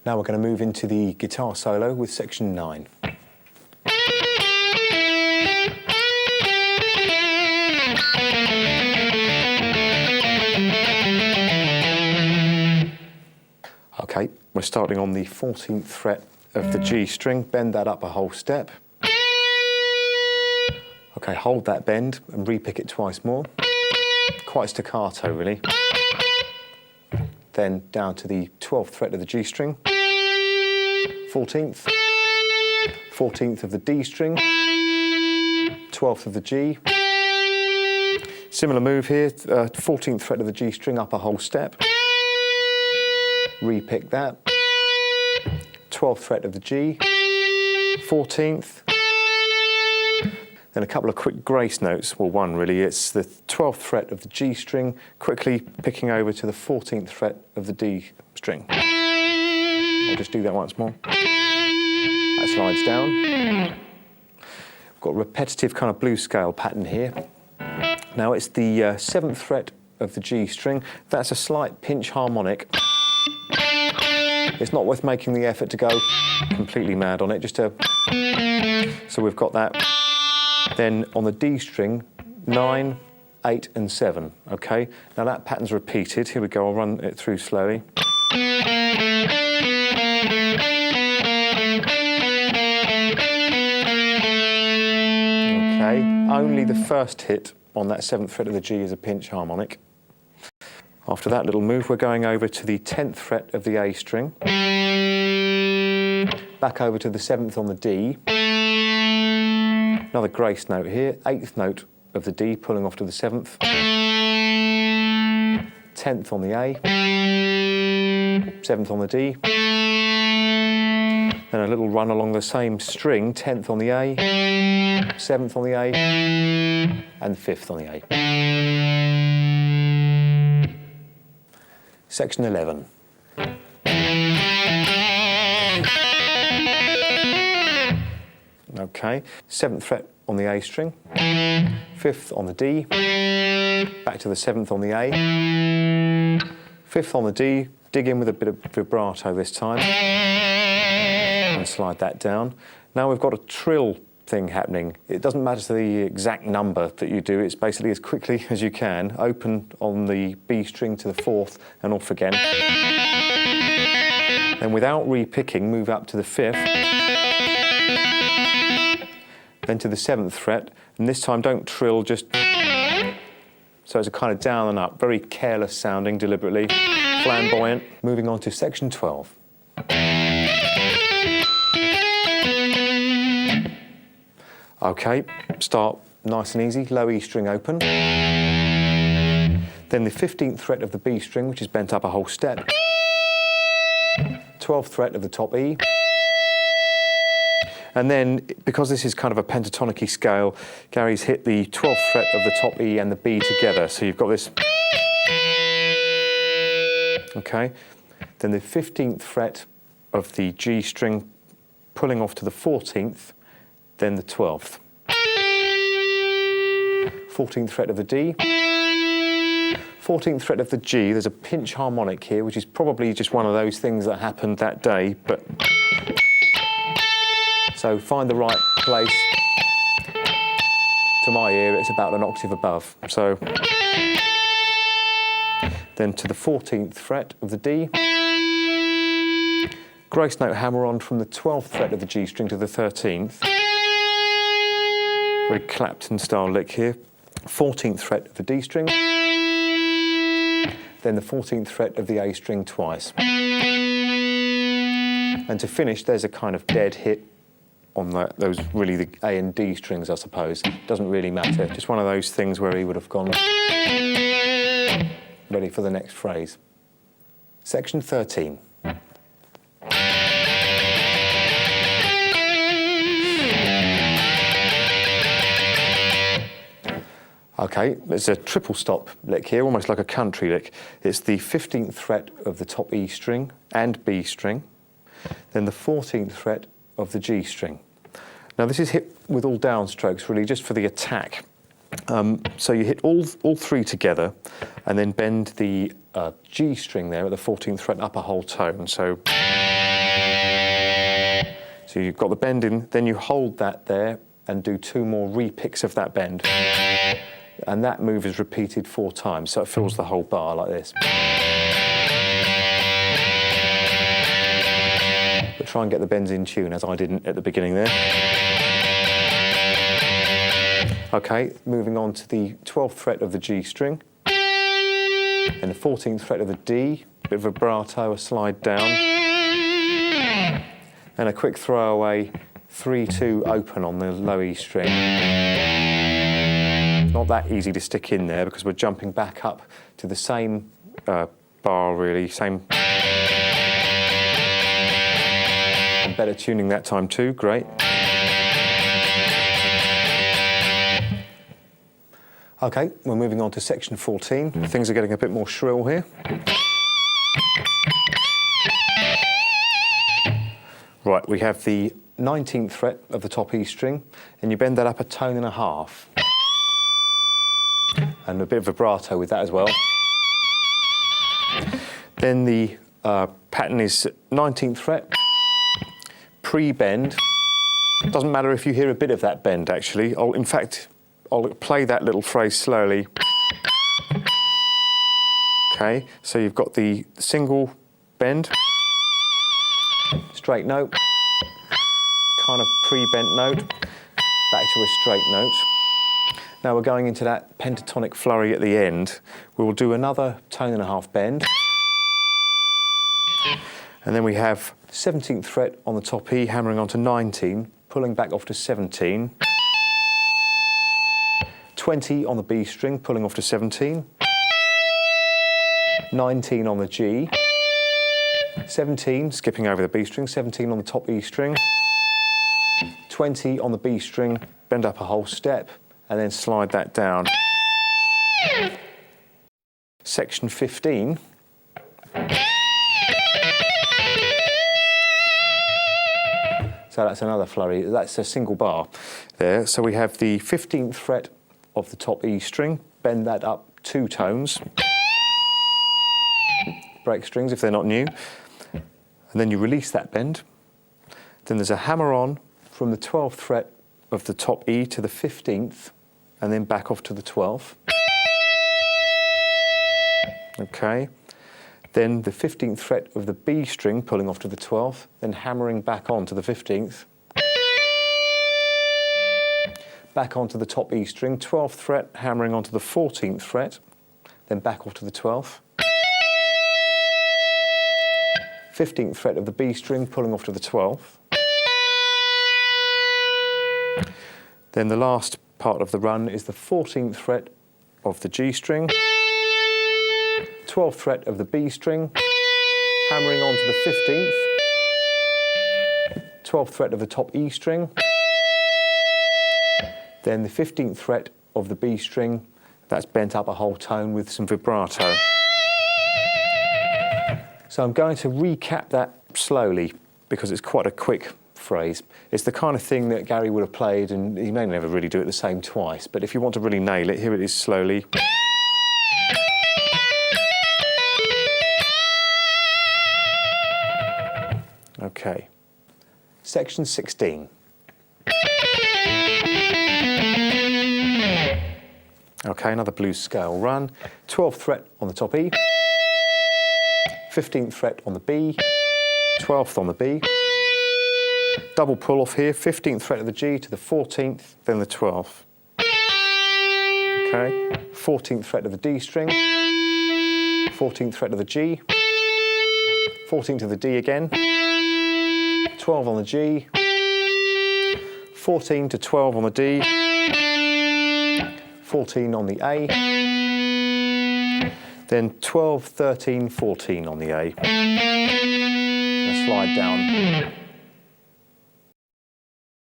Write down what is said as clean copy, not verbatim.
Now we're going to move into the guitar solo with section 9. Okay, we're starting on the 14th fret of the G string, bend that up a whole step. Okay, hold that bend and re-pick it twice more. Quite staccato really. Then down to the 12th fret of the G string, 14th, 14th of the D string, 12th of the G. Similar move here, 14th fret of the G string, up a whole step. Re-pick that. 12th fret of the G, 14th. Then a couple of quick grace notes, well one really, it's the 12th fret of the G string, quickly picking over to the 14th fret of the D string. I'll just do that once more. That slides down. We've got a repetitive kind of blues scale pattern here. Now it's the 7th fret of the G string, that's a slight pinch harmonic. It's not worth making the effort to go completely mad on it, just to... So we've got that. Then on the D string, 9, 8 and 7, okay? Now that pattern's repeated. Here we go, I'll run it through slowly. Okay, only the first hit on that 7th fret of the G is a pinch harmonic. After that little move, we're going over to the 10th fret of the A string. Back over to the 7th on the D. Another grace note here, 8th note of the D, pulling off to the 7th. 10th on the A. 7th on the D. Then a little run along the same string, 10th on the A. 7th on the A. And 5th on the A. Section 11. Okay, 7th fret on the A string, 5th on the D, back to the 7th on the A, 5th on the D, dig in with a bit of vibrato this time, and slide that down. Now we've got a trill thing happening. It doesn't matter the exact number that you do, it's basically as quickly as you can, open on the B string to the 4th and off again. Then without re-picking, move up to the 5th, then to the 7th fret, and this time don't trill, just... So it's a kind of down and up, very careless sounding, deliberately, flamboyant. Moving on to section 12. Okay, start nice and easy, low E string open. Then the 15th fret of the B string, which is bent up a whole step. 12th fret of the top E. And then, because this is kind of a pentatonic-y scale, Gary's hit the 12th fret of the top E and the B together. So you've got this. Okay. Then the 15th fret of the G string, pulling off to the 14th, then the 12th. 14th fret of the D. 14th fret of the G, there's a pinch harmonic here, which is probably just one of those things that happened that day, but... So find the right place. To my ear, it's about an octave above. So then to the 14th fret of the D. Grace note hammer on from the 12th fret of the G string to the 13th. Very Clapton style lick here. 14th fret of the D string. Then the 14th fret of the A string twice. And to finish, there's a kind of dead hit on those really the A and D strings, I suppose. Doesn't really matter. Just one of those things where he would have gone ready for the next phrase. Section 13. Okay, there's a triple stop lick here, almost like a country lick. It's the 15th fret of the top E string and B string, then the 14th fret of the G string. Now this is hit with all downstrokes really, just for the attack. So you hit all three together and then bend the G string there at the 14th fret up a whole tone. So So you've got the bend in, then you hold that there and do 2 more re-picks of that bend. And that move is repeated 4 times, so it fills the whole bar like this. But try and get the bends in tune, as I didn't at the beginning there. Okay, moving on to the 12th fret of the G string, and the 14th fret of the D, bit of vibrato, a slide down, and a quick throwaway 3-2 open on the low E string. Not that easy to stick in there because we're jumping back up to the same bar really, same. And better tuning that time too, great. Okay, we're moving on to section 14. Things are getting a bit more shrill here. Right, we have the 19th fret of the top E string, and you bend that up a tone and a half. And a bit of vibrato with that as well. Then the pattern is 19th fret, pre-bend. Doesn't matter if you hear a bit of that bend actually. In fact, I'll play that little phrase slowly. Okay, so you've got the single bend, straight note, kind of pre-bent note, back to a straight note. Now we're going into that pentatonic flurry at the end. We will do another tone and a half bend. And then we have 17th fret on the top E, hammering onto 19, pulling back off to 17. 20 on the B string, pulling off to 17. 19 on the G. 17, skipping over the B string, 17 on the top E string. 20 on the B string, bend up a whole step, and then slide that down. Section 15. So that's another flurry, that's a single bar there. So we have the 15th fret of the top E string, bend that up 2 tones. Break strings if they're not new. And then you release that bend. Then there's a hammer on from the 12th fret of the top E to the 15th, and then back off to the 12th. Okay. Then the 15th fret of the B string, pulling off to the 12th, then hammering back on to the 15th. Back onto the top E string, 12th fret, hammering onto the 14th fret, then back off to the 12th. 15th fret of the B string, pulling off to the 12th. Then the last part of the run is the 14th fret of the G string, 12th fret of the B string, hammering onto the 15th, 12th fret of the top E string, then the 15th fret of the B string, that's bent up a whole tone with some vibrato. So I'm going to recap that slowly because it's quite a quick phrase. It's the kind of thing that Gary would have played, and he may never really do it the same twice, but if you want to really nail it, here it is slowly. Okay. Section 16. Okay, another blues scale run. 12th fret on the top E, 15th fret on the B, 12th on the B, double pull off here, 15th fret of the G to the 14th, then the 12th. Okay, 14th fret of the D string, 14th fret of the G, 14th of the D again, 12 on the G, 14 to 12 on the D, 14 on the A, then 12, 13, 14 on the A. And slide down.